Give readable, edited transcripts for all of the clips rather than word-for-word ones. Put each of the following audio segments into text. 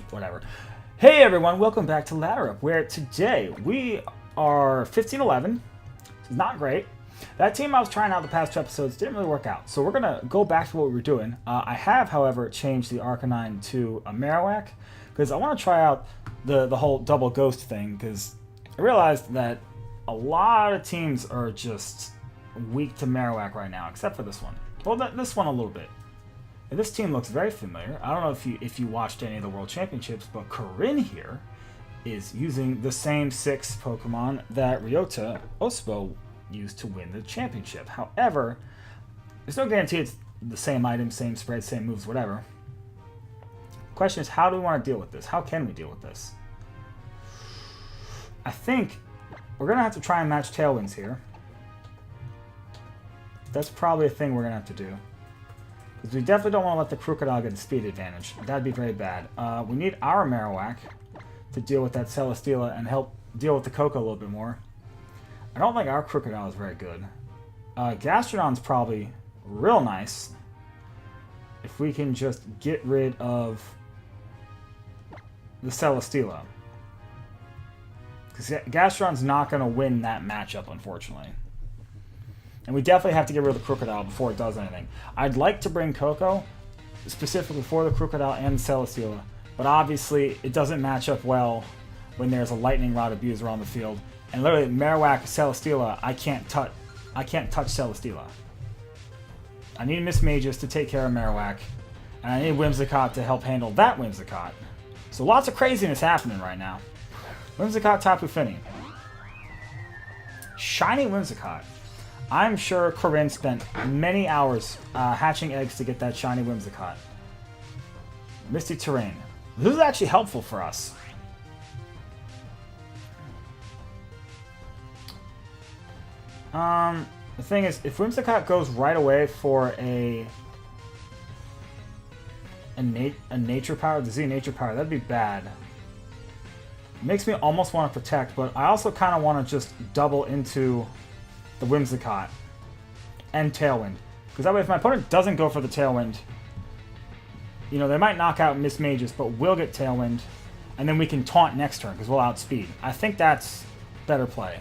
whatever. Hey everyone, welcome back to Ladder Up, where today we are 15-11. Not great. That team I was trying out the past 2 episodes didn't really work out, so we're going to go back to what we were doing. I have, however, changed the Arcanine to a Marowak, because I want to try out the whole double ghost thing, because I realized that a lot of teams are just weak to Marowak right now, except for this one. Well, this one a little bit. And this team looks very familiar. I don't know if you watched any of the World Championships, but Corinne here is using the same 6 Pokemon that Ryota Ospo used to win the championship. However, there's no guarantee it's the same item, same spread, same moves, whatever. Question is, how do we want to deal with this? How can we deal with this? I think we're going to have to try and match Tailwinds here. That's probably a thing we're going to have to do. Because we definitely don't want to let the Crocodile get a speed advantage. That'd be very bad. We need our Marowak to deal with that Celesteela and help deal with the Coco a little bit more. I don't think our Crocodile is very good. Gastrodon's probably real nice if we can just get rid of the Celesteela. Because Gastrodon's not going to win that matchup, unfortunately. And we definitely have to get rid of the Crocodile before it does anything. I'd like to bring Coco, specifically for the Crocodile and the Celesteela, but obviously it doesn't match up well when there's a Lightning Rod abuser on the field. And literally, Marowak, Celesteela, I can't touch Celesteela. I need Miss Magus to take care of Marowak, and I need Whimsicott to help handle that Whimsicott. So lots of craziness happening right now. Whimsicott, Tapu Fini. Shiny Whimsicott. I'm sure Corinne spent many hours hatching eggs to get that shiny Whimsicott. Misty Terrain. This is actually helpful for us. The thing is, if Whimsicott goes right away for a nature power, the Z nature power, that'd be bad. It makes me almost want to protect, but I also kind of want to just double into the Whimsicott and Tailwind. Because that way, if my opponent doesn't go for the Tailwind, you know, they might knock out Miss Magus, but we'll get Tailwind, and then we can taunt next turn because we'll outspeed. I think that's better play.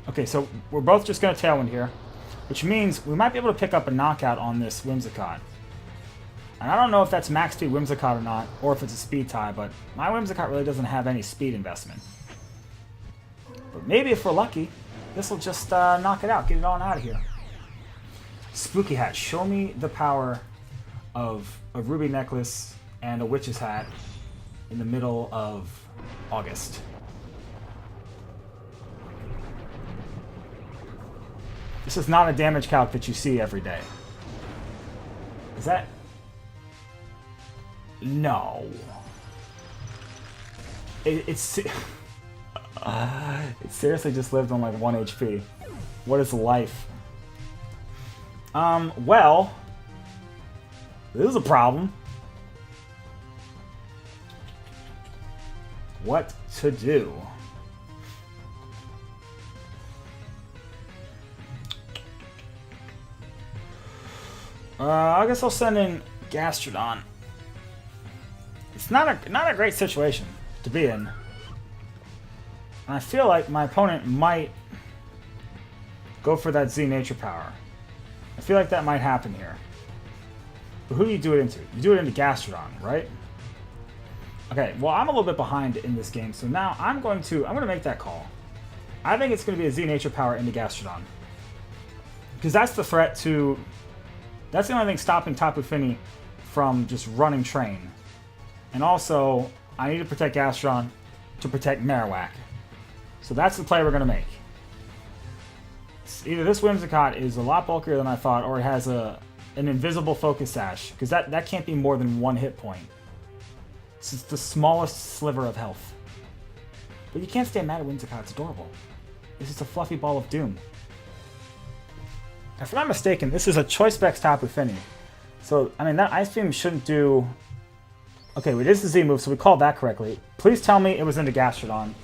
Okay, so we're both just going to Tailwind here, which means we might be able to pick up a knockout on this Whimsicott. And I don't know if that's max speed Whimsicott or not, or if it's a speed tie, but my Whimsicott really doesn't have any speed investment. But maybe if we're lucky, this will just knock it out, get it on out of here. Spooky Hat, show me the power of a ruby necklace and a witch's hat in the middle of August. This is not a damage calc that you see every day. Is that... No. It seriously just lived on like 1 HP. What is life? Well... This is a problem. What to do? I guess I'll send in Gastrodon. It's not a great situation to be in. And I feel like my opponent might go for that Z nature power. I feel like that might happen here. But who do you do it into? You do it into Gastrodon, right? Okay, well I'm a little bit behind in this game, so now I'm going to make that call. I think it's going to be a Z nature power into Gastrodon. Because that's the threat to... That's the only thing stopping Tapu Fini from just running train. And also, I need to protect Gastrodon to protect Marowak. So that's the play we're going to make. Either this Whimsicott is a lot bulkier than I thought, or it has an invisible Focus Sash. Because that can't be more than 1 hit point. This is the smallest sliver of health. But you can't stay mad at Whimsicott, it's adorable. It's just a fluffy ball of doom. If I'm not mistaken, this is a Choice Specs Tapu Fini. So, I mean, that Ice Beam shouldn't do... Okay, it is the Z move, so we called that correctly. Please tell me it was into Gastrodon.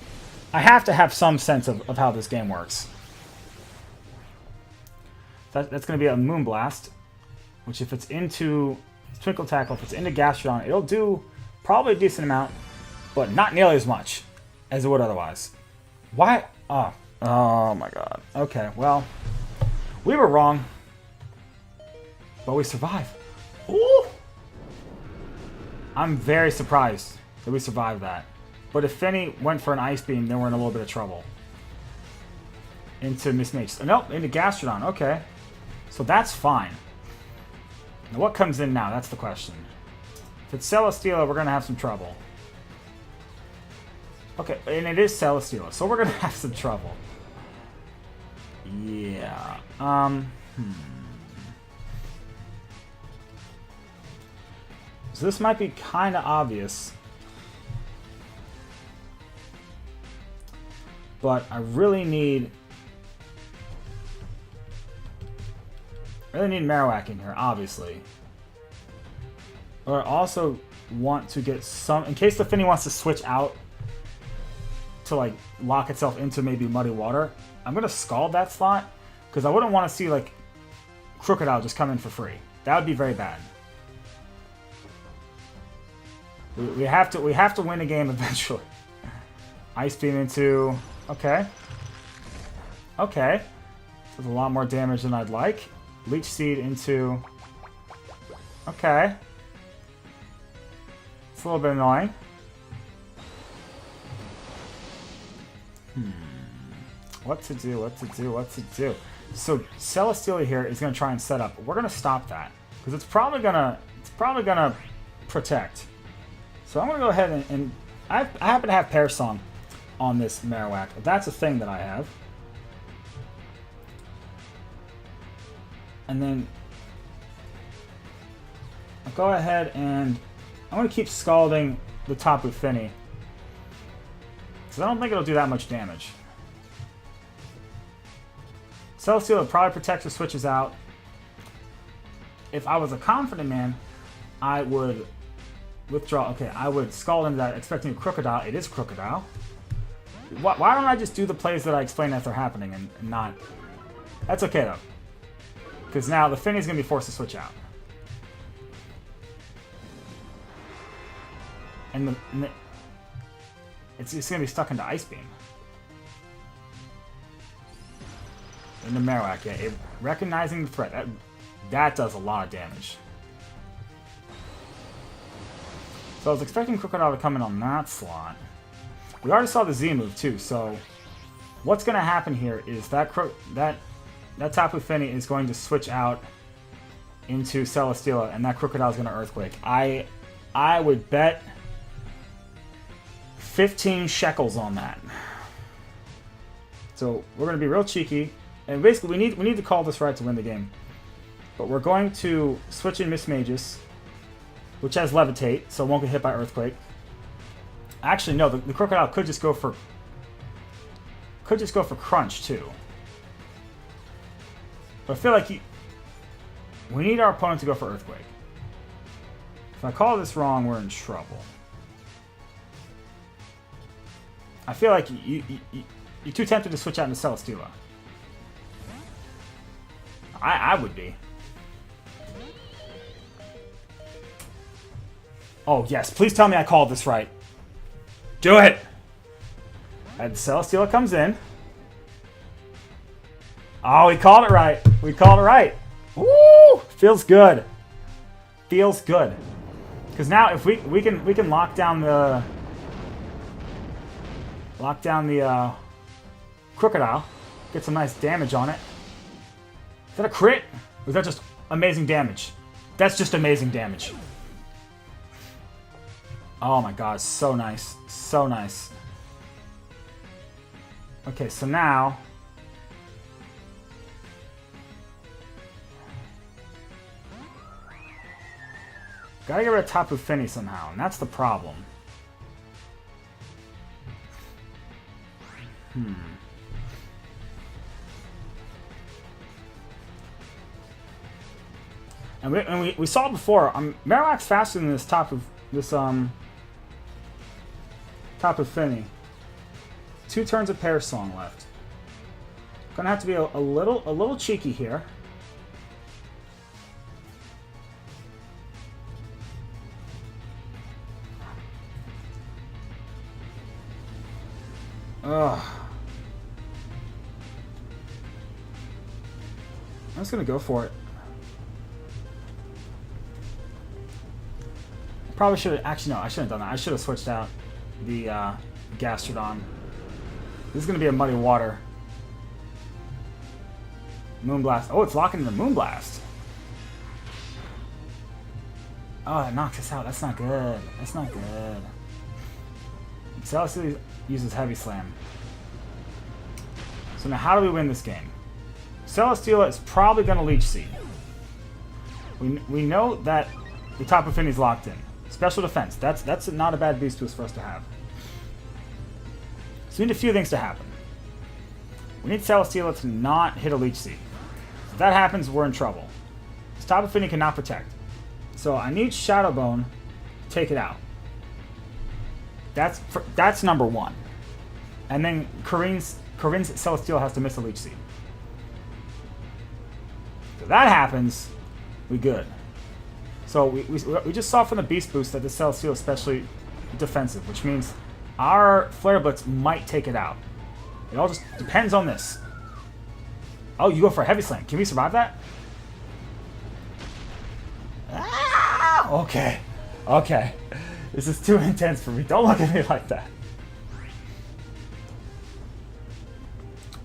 I have to have some sense of how this game works. That's going to be a Moonblast, which if it's into Twinkle Tackle. If it's into Gastrodon, it'll do probably a decent amount, but not nearly as much as it would otherwise. Why? Oh my god. Okay, well, we were wrong, but we survived. Ooh! I'm very surprised that we survived that. But if Finny went for an Ice Beam, then we're in a little bit of trouble. Into Miss Mage. Nope, into Gastrodon. Okay. So that's fine. Now what comes in now? That's the question. If it's Celesteela, we're going to have some trouble. Okay, and it is Celesteela, so we're going to have some trouble. Yeah. So this might be kind of obvious. But I really need Marowak in here, obviously. But I also want to get some, in case the Finny wants to switch out to like lock itself into maybe Muddy Water, I'm going to Scald that slot, because I wouldn't want to see like Crocodile just come in for free. That would be very bad. We have to win a game eventually. Ice Beam into, okay. Okay. Does a lot more damage than I'd like. Leech Seed into, okay. It's a little bit annoying. What to do. So Celesteela here is going to try and set up. We're going to stop that, because it's probably going to protect. So I'm going to go ahead and I happen to have Pear Song on this Marowak. That's a thing that I have. And then I'll go ahead and I'm going to keep Scalding the Tapu Fini, because I don't think it'll do that much damage. Celesteela probably protects or switches out. If I was a confident man, I would withdraw. Okay, I would Scald into that, expecting a Crocodile. It is Crocodile. Why don't I just do the plays that I explain as they're happening and not... That's okay, though. Because now the Finny's going to be forced to switch out. And it's going to be stuck into Ice Beam. Into Marowak, yeah. Recognizing the threat. That does a lot of damage. So I was expecting Crocodile to come in on that slot. We already saw the Z move too, so what's going to happen here is that Tapu Fini is going to switch out into Celesteela, and that Crocodile is going to Earthquake. I would bet 15 shekels on that. So we're going to be real cheeky, and basically we need to call this right to win the game. But we're going to switch in Miss Magus, which has Levitate, so it won't get hit by Earthquake. Actually, no, the Crocodile could just go for Crunch too. But I feel like we need our opponent to go for Earthquake. If I call this wrong, we're in trouble. I feel like you're too tempted to switch out into Celesteela. I would be. Oh, yes. Please tell me I called this right. Do it! And Celesteela comes in. Oh, we called it right. We called it right. Woo! Feels good. Feels good. Because now if we can lock down the Crocodile, get some nice damage on it. Is that a crit? Or is that just amazing damage? That's just amazing damage. Oh my god, so nice. So nice. Okay, so now... Gotta get rid of Tapu Fini somehow, and that's the problem. And we saw before, Marowak's faster than this Tapu Fini. 2 turns of Pear Song left. Gonna have to be a little cheeky here. Ugh. I'm just gonna go for it. Probably should have. Actually, no, I shouldn't have done that. I should have switched out the Gastrodon. This is gonna be a muddy water. Moonblast. Oh, it's locking in the Moonblast. Oh, that knocks us out. That's not good. That's not good. Celesteela uses Heavy Slam. So now how do we win this game? Celesteela is probably going to Leech Seed. We know that the Tapu Fini is locked in. Special Defense. That's not a bad Beast Boost for us to have. So we need a few things to happen. We need Celesteela to not hit a Leech Seed. If that happens, we're in trouble. This Tapu Fini cannot protect. So I need Shadow Bone to take it out. That's number one. And then Corinne's Celesteela has to miss a Leech Seed. If that happens, we good. So we just saw from the Beast Boost that the Celesteela is especially defensive, which means our Flare Blitz might take it out. It all just depends on this. Oh, you go for a Heavy Slam. Can we survive that? Ah, okay. Okay. This is too intense for me. Don't look at me like that.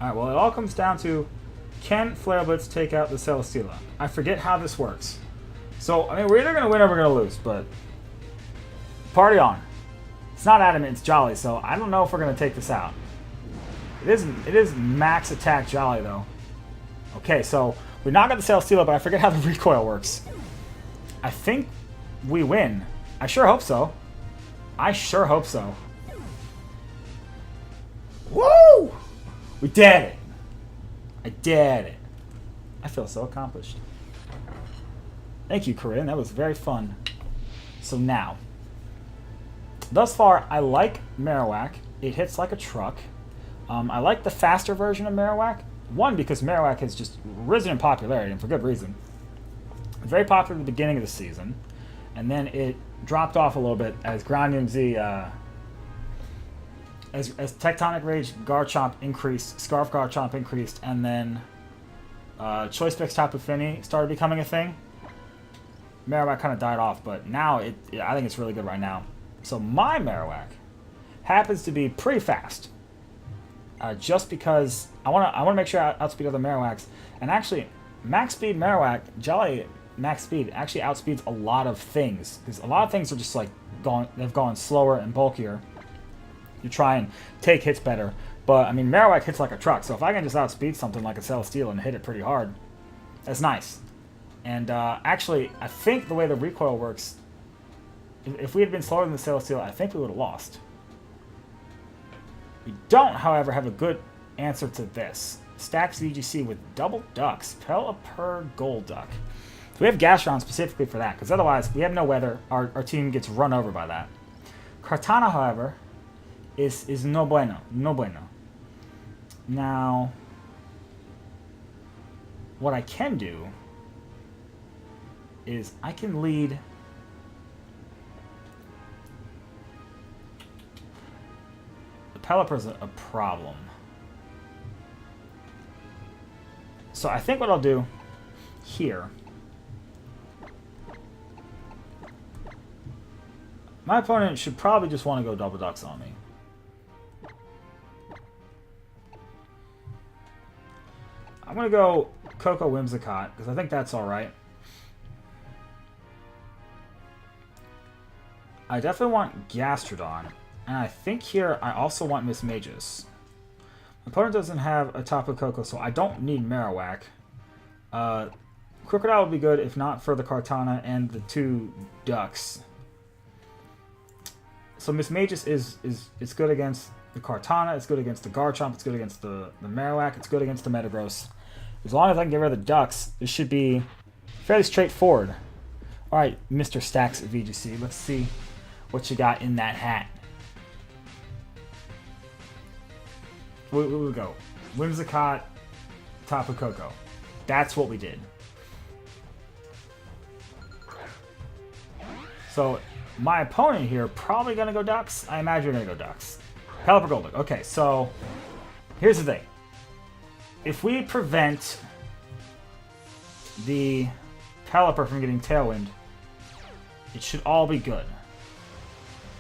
Alright, well, it all comes down to, can Flare Blitz take out the Celesteela? I forget how this works. So, I mean, we're either going to win or we're going to lose, but party on. It's not Adamant, it's Jolly, so I don't know if we're going to take this out. It is max attack Jolly, though. Okay, so we knock out the Celesteela, but I forget how the recoil works. I think we win. I sure hope so. I sure hope so. Woo! We did it. I did it. I feel so accomplished. Thank you, Corinne. That was very fun. So now, thus far, I like Marowak. It hits like a truck. I like the faster version of Marowak. One, because Marowak has just risen in popularity, and for good reason. Very popular at the beginning of the season, and then it dropped off a little bit as Ground MZ, as Tectonic Rage Garchomp increased, Scarf Garchomp increased, and then Choice Specs Tapu Fini started becoming a thing. Marowak kind of died off, but now I think it's really good right now. So my Marowak happens to be pretty fast, just because I want to make sure I outspeed other Marowaks, and actually max speed Marowak, Jolly max speed actually outspeeds a lot of things, because a lot of things are just like they've gone slower and bulkier. You try and take hits better, but I mean Marowak hits like a truck, so if I can just outspeed something like a Celesteela and hit it pretty hard, that's nice. And actually, I think the way the recoil works, if we had been slower than the Celesteela, I think we would have lost. We don't, however, have a good answer to this. Stacks VGC with double ducks, Pelipper Golduck. So we have Gastrodon specifically for that, because otherwise we have no weather. Our team gets run over by that. Kartana, however, is no bueno. No bueno. Now, what I can do is I can lead the Pelipper's a problem. So I think what I'll do here, my opponent should probably just want to go double ducks on me. I'm going to go Coco Whimsicott, because I think that's alright. I definitely want Gastrodon, and I think here I also want Miss Magus. My opponent doesn't have a Tapu Koko, so I don't need Marowak. Crocodile would be good if not for the Kartana and the two ducks. So Miss Magus is good against the Kartana, it's good against the Garchomp, it's good against the Marowak, it's good against the Metagross. As long as I can get rid of the ducks, this should be fairly straightforward. Alright, Mr. Stacks VGC, let's see what you got in that hat. Where we go? Whimsicott, Tapu Koko. That's what we did. So, my opponent here probably going to go ducks. I imagine you're going to go ducks. Pelipper Golduck. Okay, so here's the thing. If we prevent the Pelipper from getting Tailwind, it should all be good.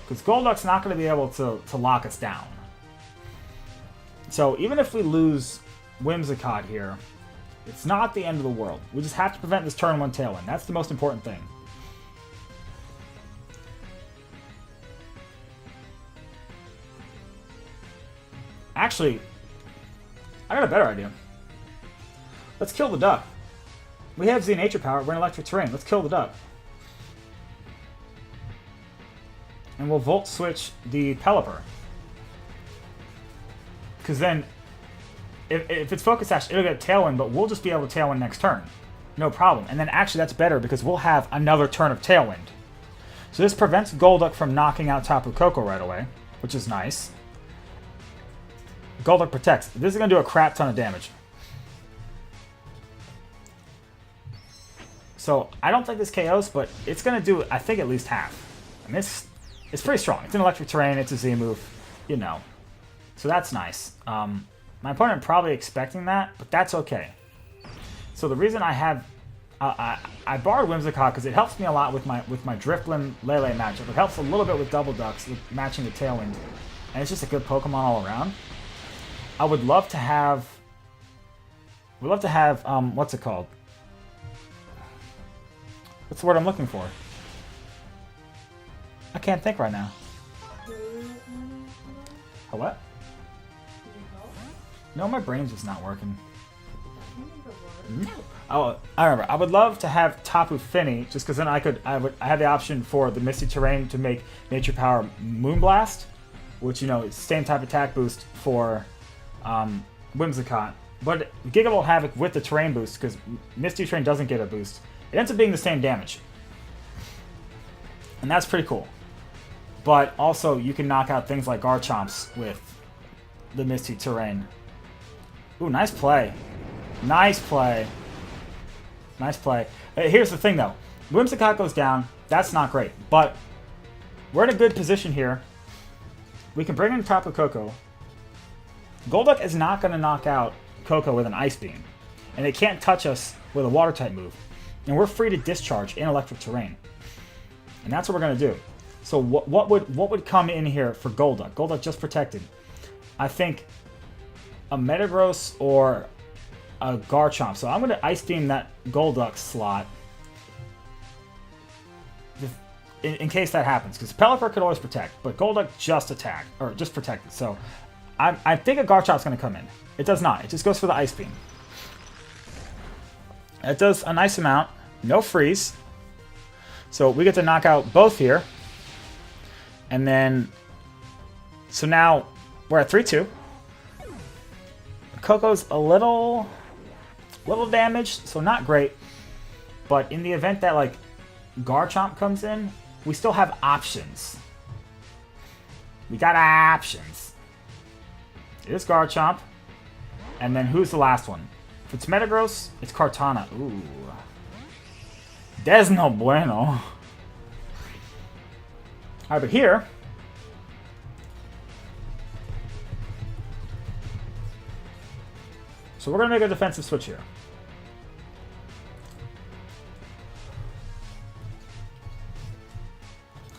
Because Golduck's not going to be able to lock us down. So even if we lose Whimsicott here, it's not the end of the world. We just have to prevent this turn 1 Tailwind. That's the most important thing. Actually, I got a better idea. Let's kill the duck. We have Z Nature Power. We're in Electric Terrain. Let's kill the duck. And we'll Volt Switch the Pelipper. Because then, if it's Focus Sash, it'll get Tailwind, but we'll just be able to Tailwind next turn. No problem. And then actually that's better because we'll have another turn of Tailwind. So this prevents Golduck from knocking out Tapu Koko right away, which is nice. Golduck protects. This is going to do a crap ton of damage. So I don't think this KOs, but it's going to do, I think, at least half. I mean, it's pretty strong. It's an Electric Terrain. It's a Z move, you know. So that's nice. My opponent probably expecting that, but that's okay. So the reason I have... I borrowed Whimsicott because it helps me a lot with my Drifblim Lele matchup. It helps a little bit with Double Ducks, with matching the Tailwind. And it's just a good Pokemon all around. I would love to have... what's it called? What's the word I'm looking for? I can't think right now. A what? No, my brain's just not working. Oh, I remember. I would love to have Tapu Fini, just because then I had the option for the Misty Terrain to make Nature Power Moonblast, which, you know, is the same type of attack boost for Whimsicott. But Gigavolt Havoc with the Terrain boost, because Misty Terrain doesn't get a boost, it ends up being the same damage. And that's pretty cool. But also, you can knock out things like Garchomps with the Misty Terrain. Ooh, nice play. Nice play. Nice play. Here's the thing, though. Whimsicott goes down. That's not great. But we're in a good position here. We can bring in Tapu Koko. Golduck is not going to knock out Koko with an Ice Beam. And they can't touch us with a Water-type move. And we're free to discharge in Electric Terrain. And that's what we're going to do. So what would come in here for Golduck? Golduck just protected. I think a Metagross or a Garchomp. So I'm going to Ice Beam that Golduck slot in case that happens. Because Pelipper could always protect, but Golduck just attack, or just protected. So I think a Garchomp's going to come in. It does not. It just goes for the Ice Beam. It does a nice amount. No freeze. So we get to knock out both here. And then, so now we're at 3-2. Koko's a little damaged, so not great. But in the event that, like, Garchomp comes in, we still have options. We got options. It is Garchomp. And then who's the last one? If it's Metagross, it's Kartana. Ooh. Des no bueno. Alright, but here... So we're going to make a defensive switch here.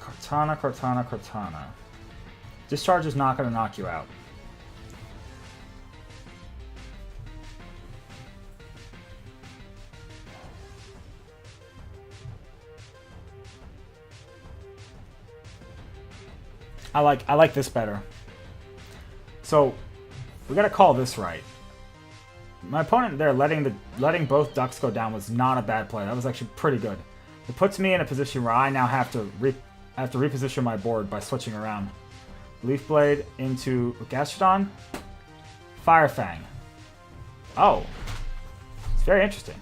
Kartana, Kartana, Kartana. Discharge is not going to knock you out. I like this better. So we got to call this right. My opponent there letting both ducks go down was not a bad play. That was actually pretty good. It puts me in a position where I now have to reposition my board by switching around. Leaf Blade into Gastrodon. Fire Fang. Oh. It's very interesting.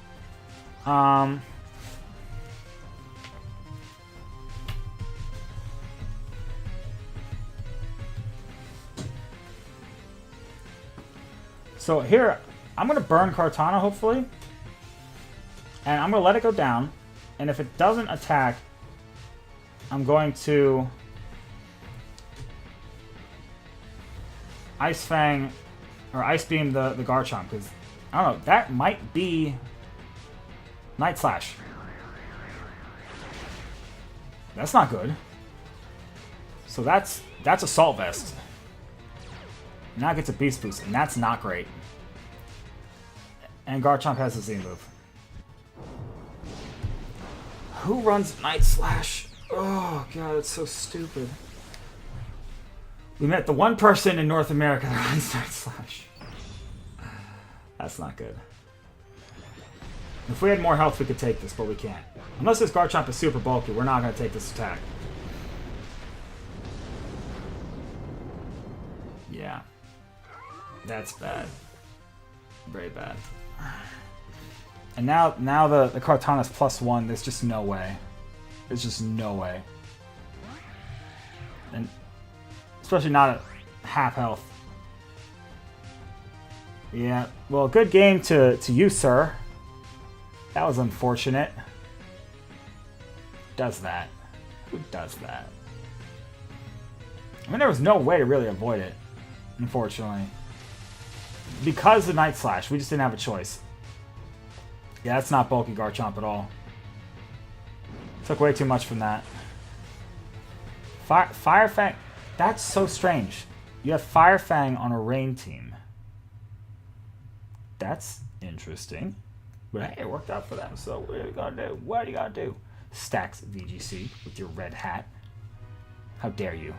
So here, I'm going to burn Kartana, hopefully. And I'm going to let it go down. And if it doesn't attack, I'm going to Ice Fang or Ice Beam the Garchomp, because I don't know, that might be Night Slash. That's not good. So that's Assault Vest. Now it gets a Beast Boost, and that's not great. And Garchomp has a Z move. Who runs Night Slash? Oh god, it's so stupid. We met the one person in North America that runs Night Slash. That's not good. If we had more health, we could take this, but we can't. Unless this Garchomp is super bulky, we're not going to take this attack. Yeah. That's bad. Very bad. And now the Kartana's +1, there's just no way. There's just no way. And especially not at half health. Yeah, well, good game to you, sir. That was unfortunate. Who does that? Who does that? I mean, there was no way to really avoid it, unfortunately. Because of Night Slash, we just didn't have a choice. Yeah, that's not bulky Garchomp at all. Took way too much from that. Fire Fang, that's so strange. You have Fire Fang on a rain team. That's interesting. But hey, it worked out for them, so what are you gonna do? What are you gonna do? Stacks VGC with your red hat. How dare you?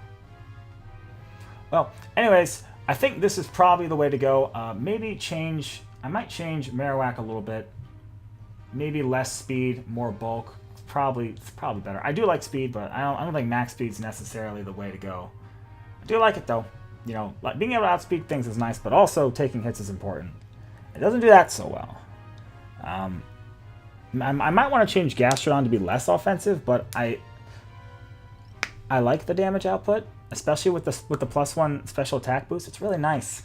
Well, anyways, I think this is probably the way to go. Maybe change, I might change Marowak a little bit. Maybe less speed, more bulk. It's probably better. I do like speed, but I don't think max speed's necessarily the way to go. I do like it though. You know, like being able to outspeed things is nice, but also taking hits is important. It doesn't do that so well. I might want to change Gastrodon to be less offensive, but I like the damage output, especially with the +1 special attack boost. It's really nice.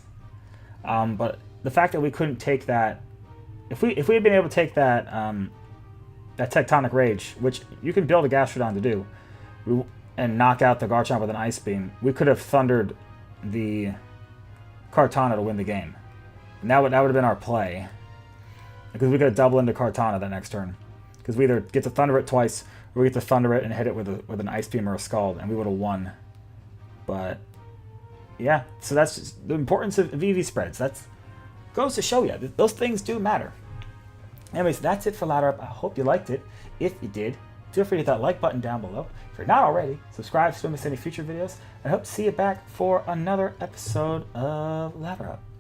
But the fact that we couldn't take that, if we had been able to take that that Tectonic Rage, which you can build a Gastrodon to do, and knock out the Garchomp with an Ice Beam, we could have thundered the Kartana to win the game. And that would have been our play. Because we could have double into Kartana that next turn. Because we either get to Thunder it twice, or we get to Thunder it and hit it with an Ice Beam or a Scald, and we would have won. But, yeah. So that's just the importance of EV spreads. That goes to show you. Those things do matter. Anyways, that's it for Ladder Up. I hope you liked it. If you did, feel free to hit that like button down below. If you're not already, subscribe so you don't miss any future videos. I hope to see you back for another episode of Ladder Up.